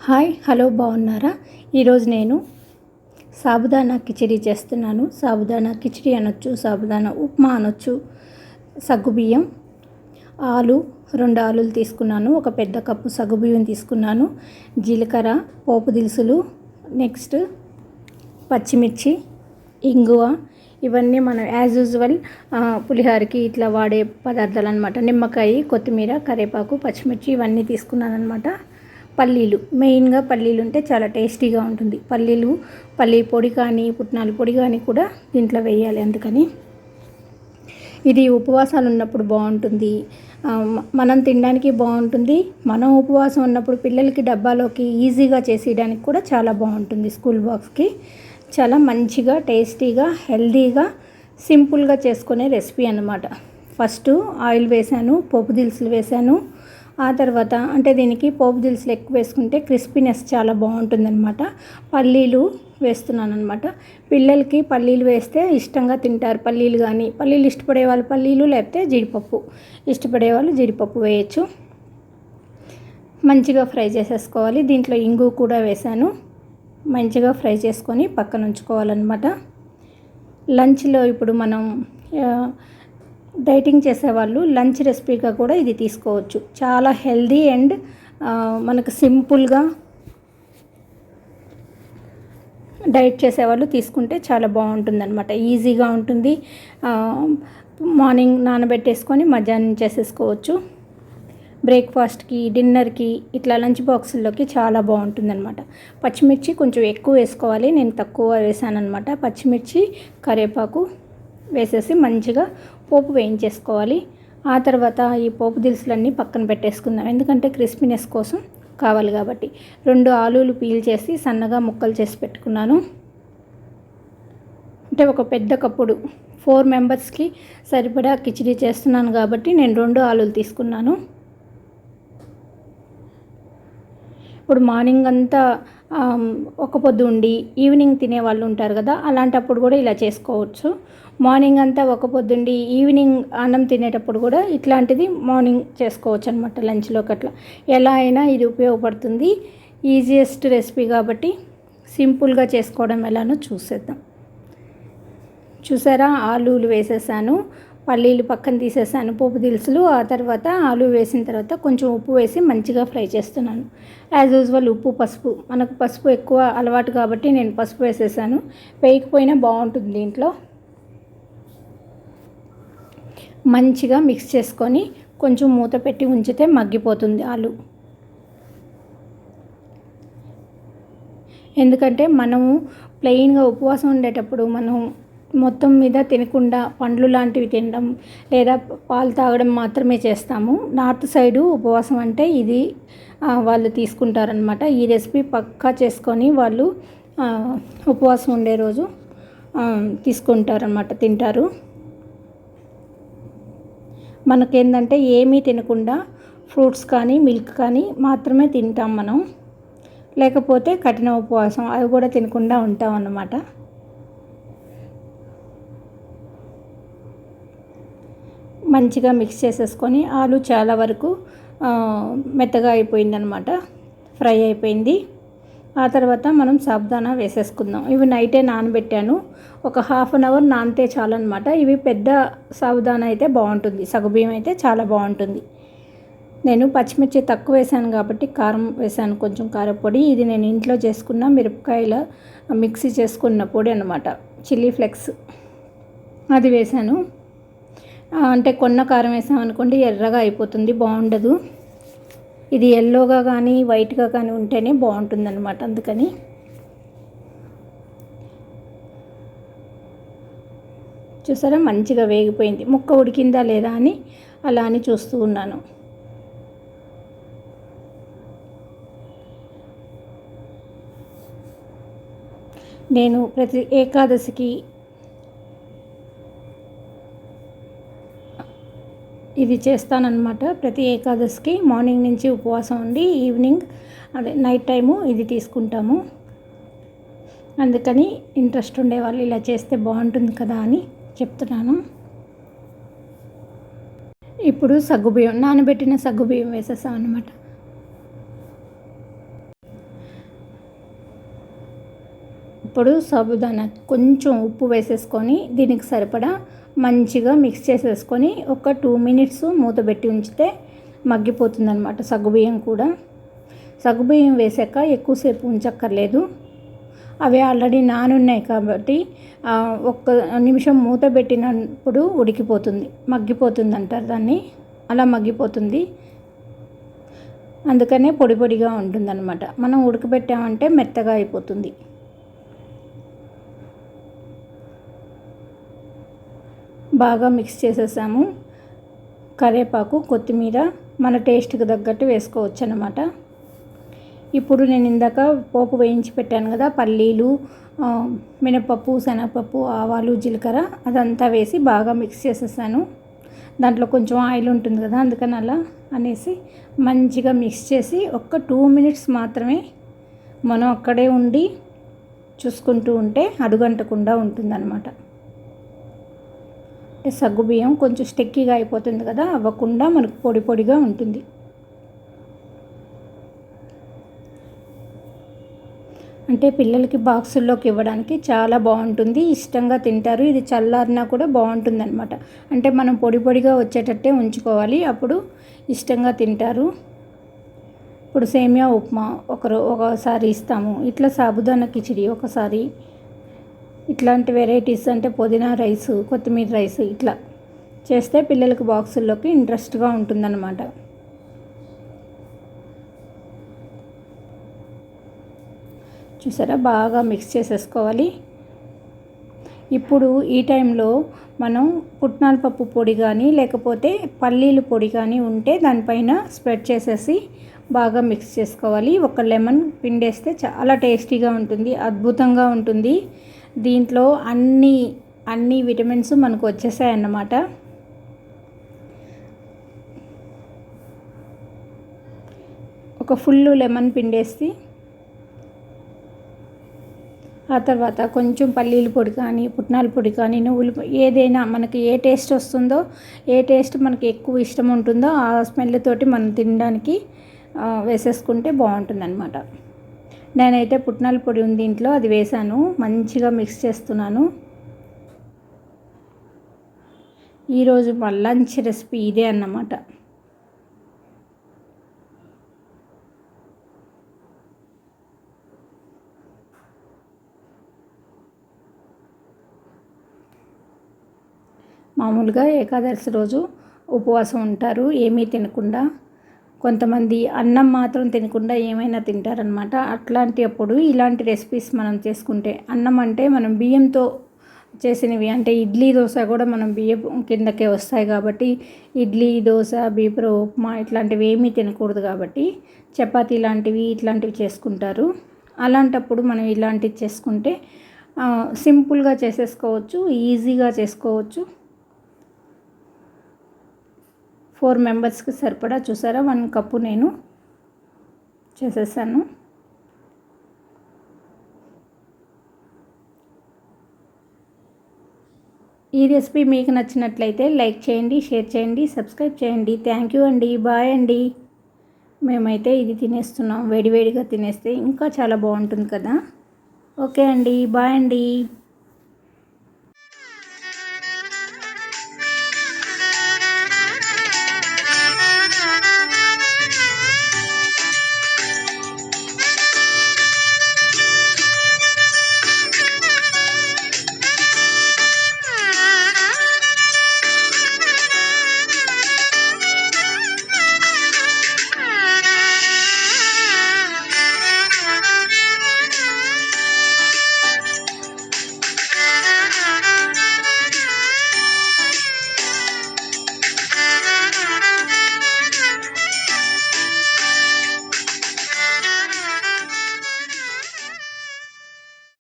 Hi hello బాగున్నారా? ఈరోజు నేను సాబుదానా కిచిడి చేస్తున్నాను. సాబుదానా కిచిడి అనొచ్చు, సాబుదానా ఉప్మా అనొచ్చు. సగ్గుబియ్యం, రెండు ఆలులు తీసుకున్నాను, ఒక పెద్ద కప్పు సగ్గుబియ్యం తీసుకున్నాను, జీలకర్ర, పోపు దినుసులు, నెక్స్ట్ పచ్చిమిర్చి, ఇంగువ, ఇవన్నీ మనం యాజ్ యూజువల్ పులిహోరకి ఇట్లా వాడే పదార్థాలు అనమాట. నిమ్మకాయ, కొత్తిమీర, కరివేపాకు, పచ్చిమిర్చి ఇవన్నీ తీసుకున్నాను అనమాట. పల్లీలు, మెయిన్గా పల్లీలు ఉంటే చాలా టేస్టీగా ఉంటుంది. పల్లీ పొడి కానీ పుట్నాల పొడి కానీ కూడా దీంట్లో వేయాలి. అందుకని ఇది ఉపవాసాలు ఉన్నప్పుడు బాగుంటుంది, మనం తినడానికి బాగుంటుంది. మనం ఉపవాసం ఉన్నప్పుడు పిల్లలకి డబ్బాలోకి ఈజీగా చేసేయడానికి కూడా చాలా బాగుంటుంది. స్కూల్ బాక్స్కి చాలా మంచిగా, టేస్టీగా, హెల్తీగా, సింపుల్గా చేసుకునే రెసిపీ అన్నమాట. ఫస్ట్ ఆయిల్ వేసాను, పోపు దినుసులు వేసాను. ఆ తర్వాత అంటే దీనికి పోపు దినుసులు ఎక్కువ వేసుకుంటే క్రిస్పీనెస్ చాలా బాగుంటుందన్నమాట. పల్లీలు వేస్తున్నాను అనమాట. పిల్లలకి పల్లీలు వేస్తే ఇష్టంగా తింటారు. పల్లీలు ఇష్టపడే వాళ్ళు పల్లీలు, లేకపోతే జీడిపప్పు ఇష్టపడే వాళ్ళు జీడిపప్పు వేయచ్చు. మంచిగా ఫ్రై చేసేసుకోవాలి. దీంట్లో ఇంగు కూడా వేసాను. మంచిగా ఫ్రై చేసుకొని పక్కన ఉంచుకోవాలన్నమాట. లంచ్లో ఇప్పుడు మనం డైటింగ్ చేసేవాళ్ళు లంచ్ రెసిపీగా కూడా ఇది తీసుకోవచ్చు. చాలా హెల్దీ అండ్ మనకు సింపుల్గా డైట్ చేసేవాళ్ళు తీసుకుంటే చాలా బాగుంటుందన్నమాట. ఈజీగా ఉంటుంది. మార్నింగ్ నానబెట్టేసుకొని మధ్యాహ్నం చేసేసుకోవచ్చు. బ్రేక్ఫాస్ట్కి, డిన్నర్కి, ఇట్లా లంచ్ బాక్సుల్లోకి చాలా బాగుంటుందన్నమాట. పచ్చిమిర్చి కొంచెం ఎక్కువ వేసుకోవాలి, నేను తక్కువ వేసాను అనమాట. పచ్చిమిర్చి, కరివేపాకు వేసేసి మంచిగా పోపు వేయించేసుకోవాలి. ఆ తర్వాత ఈ పోపు దినుసులన్నీ పక్కన పెట్టేసుకుందాం, ఎందుకంటే క్రిస్పీనెస్ కోసం కావాలి కాబట్టి. 2 ఆలులు పీల్ చేసి సన్నగా ముక్కలు చేసి పెట్టుకున్నాను. అంటే ఒక పెద్ద కప్పుడు 4 మెంబర్స్కి సరిపడా కిచిడి చేస్తున్నాను కాబట్టి నేను 2 ఆలులు తీసుకున్నాను. ఇప్పుడు మార్నింగ్ అంతా ఒక పొద్దు ఉండి ఈవినింగ్ తినే వాళ్ళు ఉంటారు కదా, అలాంటప్పుడు కూడా ఇలా చేసుకోవచ్చు. మార్నింగ్ అంతా ఒక పొద్దుండి ఈవినింగ్ అన్నం తినేటప్పుడు కూడా ఇట్లాంటిది మార్నింగ్ చేసుకోవచ్చు అనమాట. లంచ్లోకి అట్లా ఎలా అయినా ఇది ఉపయోగపడుతుంది. ఈజియెస్ట్ రెసిపీ కాబట్టి సింపుల్గా చేసుకోవడం ఎలానో చూసేద్దాం. చూసారా, ఆలులు వేసేసాను, పల్లీలు పక్కన తీసేసాను, పోపు దినుసులు. ఆ తర్వాత ఆలు వేసిన తర్వాత కొంచెం ఉప్పు వేసి మంచిగా ఫ్రై చేస్తున్నాను. యాజ్ యూజువల్ ఉప్పు, పసుపు, మనకు పసుపు ఎక్కువ అలవాటు కాబట్టి నేను పసుపు వేసేసాను. వేయకపోయినా బాగుంటుంది. దీంట్లో మంచిగా మిక్స్ చేసుకొని కొంచెం మూత పెట్టి ఉంచితే మగ్గిపోతుంది ఆలు. ఎందుకంటే మనము ప్లెయిన్గా ఉపవాసం ఉండేటప్పుడు మనం మొత్తం మీద తినకుండా పండ్లు లాంటివి తినడం లేదా పాలు తాగడం మాత్రమే చేస్తాము. నార్త్ సైడు ఉపవాసం అంటే ఇది వాళ్ళు తీసుకుంటారనమాట. ఈ రెసిపీ పక్కా చేసుకొని వాళ్ళు ఉపవాసం ఉండే రోజు తీసుకుంటారనమాట, తింటారు. మనకేంటంటే ఏమీ తినకుండా ఫ్రూట్స్ కానీ మిల్క్ కానీ మాత్రమే తింటాం మనం. లేకపోతే కఠిన ఉపవాసం అవి కూడా తినకుండా ఉంటాం అన్నమాట. మంచిగా మిక్స్ చేసేసుకొని ఆలు చాలా వరకు మెత్తగా అయిపోయిందనమాట, ఫ్రై అయిపోయింది. ఆ తర్వాత మనం సాబుదానా వేసేసుకుందాం. ఇవి నైటే నానబెట్టాను, ఒక హాఫ్ అన్ అవర్ నానితే చాలన్నమాట. ఇవి పెద్ద సాబుదానా అయితే బాగుంటుంది, సగ్గుబియ్యం అయితే చాలా బాగుంటుంది. నేను పచ్చిమిర్చి తక్కువ వేసాను కాబట్టి కారం వేసాను, కొంచెం కారపొడి. ఇది నేను ఇంట్లో చేసుకున్న మిరపకాయల మిక్సీ చేసుకున్న పొడి అనమాట, చిల్లీ ఫ్లెక్స్, అది వేసాను. అంటే కొన్న కారం వేసాం అనుకోండి ఎర్రగా అయిపోతుంది, బాగుండదు. ఇది ఎల్లోగా కానీ వైట్గా కానీ ఉంటేనే బాగుంటుంది అనమాట. అందుకని చూసారా, మంచిగా వేగిపోయింది. ముక్క ఉడికిందా లేదా అని అలా అని చూస్తూ ఉన్నాను. నేను ప్రతి ఏకాదశికి ఇది చేస్తానన్నమాట. ప్రతి ఏకాదశికి మార్నింగ్ నుంచి ఉపవాసం ఉండి ఈవినింగ్ నైట్ టైము ఇది తీసుకుంటాము. అందుకని ఇంట్రెస్ట్ ఉండేవాళ్ళు ఇలా చేస్తే బాగుంటుంది కదా అని చెప్తున్నాను. ఇప్పుడు సగ్గుబియ్యం, నానబెట్టిన సగ్గుబియ్యం వేసేసాం అన్నమాట. ఇప్పుడు సాబుదానా కొంచెం ఉప్పు వేసేసుకొని దీనికి సరిపడా మంచిగా మిక్స్ చేసేసుకొని ఒక 2 మినిట్స్ మూత పెట్టి ఉంచితే మగ్గిపోతుంది అనమాట. సగ్గుబియ్యం కూడా సగ్గుబియ్యం వేసాక ఎక్కువసేపు ఉంచక్కర్లేదు, అవి ఆల్రెడీ నానున్నాయి కాబట్టి ఒక్క నిమిషం మూత పెట్టినప్పుడు ఉడికిపోతుంది, మగ్గిపోతుంది అంటారు దాన్ని, అలా మగ్గిపోతుంది. అందుకనే పొడి పొడిగా ఉంటుందన్నమాట. మనం ఉడకబెట్టామంటే మెత్తగా అయిపోతుంది. బాగా మిక్స్ చేసేసాము. కరివేపాకు, కొత్తిమీర మన టేస్ట్కి తగ్గట్టు వేసుకోవచ్చు అన్నమాట. ఇప్పుడు నేను ఇందాక పోపు వేయించి పెట్టాను కదా, పల్లీలు, మినపప్పు, శనగపప్పు, ఆవాలు, జీలకర్ర అదంతా వేసి బాగా మిక్స్ చేసేసాను. దాంట్లో కొంచెం ఆయిల్ ఉంటుంది కదా, అందుకని అలా అనేసి మంచిగా మిక్స్ చేసి ఒక 2 మినిట్స్ మాత్రమే మనం అక్కడే ఉండి చూసుకుంటూ ఉంటే అడుగంటకుండా ఉంటుందన్నమాట. సగ్గుబియ్యం కొంచెం స్టిక్కీగా అయిపోతుంది కదా, అవ్వకుండా మనకు పొడి పొడిగా ఉంటుంది. అంటే పిల్లలకి బాక్సుల్లోకి ఇవ్వడానికి చాలా బాగుంటుంది, ఇష్టంగా తింటారు. ఇది చల్లారినా కూడా బాగుంటుంది అనమాట. అంటే మనం పొడి పొడిగా వచ్చేటట్టే ఉంచుకోవాలి, అప్పుడు ఇష్టంగా తింటారు. ఇప్పుడు సేమియా ఉప్మా ఒకసారి ఇస్తాము, ఇట్లా సాబుదానా కిచిడి ఒకసారి, ఇట్లాంటి వెరైటీస్ అంటే పుదీనా రైస్, కొత్తిమీర రైస్ ఇట్లా చేస్తే పిల్లలకి బాక్సుల్లోకి ఇంట్రెస్ట్గా ఉంటుందన్నమాట. చూసారా, బాగా మిక్స్ చేసేసుకోవాలి. ఇప్పుడు ఈ టైంలో మనం పుట్నాల పప్పు పొడి కానీ లేకపోతే పల్లీల పొడి కానీ ఉంటే దానిపైన స్ప్రెడ్ చేసేసి బాగా మిక్స్ చేసుకోవాలి. ఒక లెమన్ పిండేస్తే చాలా టేస్టీగా ఉంటుంది, అద్భుతంగా ఉంటుంది. దీంట్లో అన్ని విటమిన్స్ మనకు వచ్చేసాయి అన్నమాట. ఒక ఫుల్ లెమన్ పిండేసి ఆ తర్వాత కొంచెం పల్లీల పొడి కానీ పుట్నాల పొడి కానీ నువ్వుల ఏదైనా మనకి ఏ టేస్ట్ వస్తుందో, ఏ టేస్ట్ మనకి ఎక్కువ ఇష్టం ఉంటుందో ఆ స్మెల్ తోటి మనం తినడానికి వేసేసుకుంటే బాగుంటుందన్నమాట. నేనైతే పుట్నాల పొడి ఉంది ఇంట్లో, అది వేసాను. మంచిగా మిక్స్ చేస్తున్నాను. ఈరోజు మా లంచ్ రెసిపీ ఇదే అన్నమాట. మామూలుగా ఏకాదశి రోజు ఉపవాసం ఉంటారు, ఏమీ తినకుండా. కొంతమంది అన్నం మాత్రం తినకుండా ఏమైనా తింటారనమాట. అట్లాంటి అప్పుడు ఇలాంటి రెసిపీస్ మనం చేసుకుంటే, అన్నం అంటే మనం బియ్యంతో చేసినవి, అంటే ఇడ్లీ దోశ కూడా మనం బియ్యం కిందకే వస్తాయి కాబట్టి ఇడ్లీ దోశ బీపరో ఉప్మా ఇట్లాంటివి ఏమీ తినకూడదు కాబట్టి చపాతీ ఇట్లాంటివి చేసుకుంటారు. అలాంటప్పుడు మనం ఇలాంటివి చేసుకుంటే సింపుల్గా చేసేసుకోవచ్చు, ఈజీగా చేసుకోవచ్చు. 4 మెంబర్స్కి సరిపడా చూసారా 1 కప్పు నేను చేసేసాను. ఈ రెసిపీ మీకు నచ్చినట్లయితే లైక్ చేయండి, షేర్ చేయండి, సబ్స్క్రైబ్ చేయండి. థ్యాంక్ యూ అండి, బాయ్ అండి. మేమైతే ఇది తినేస్తున్నాం, వేడివేడిగా తినేస్తే ఇంకా చాలా బాగుంటుంది కదా. ఓకే అండి, బాయ్ అండి.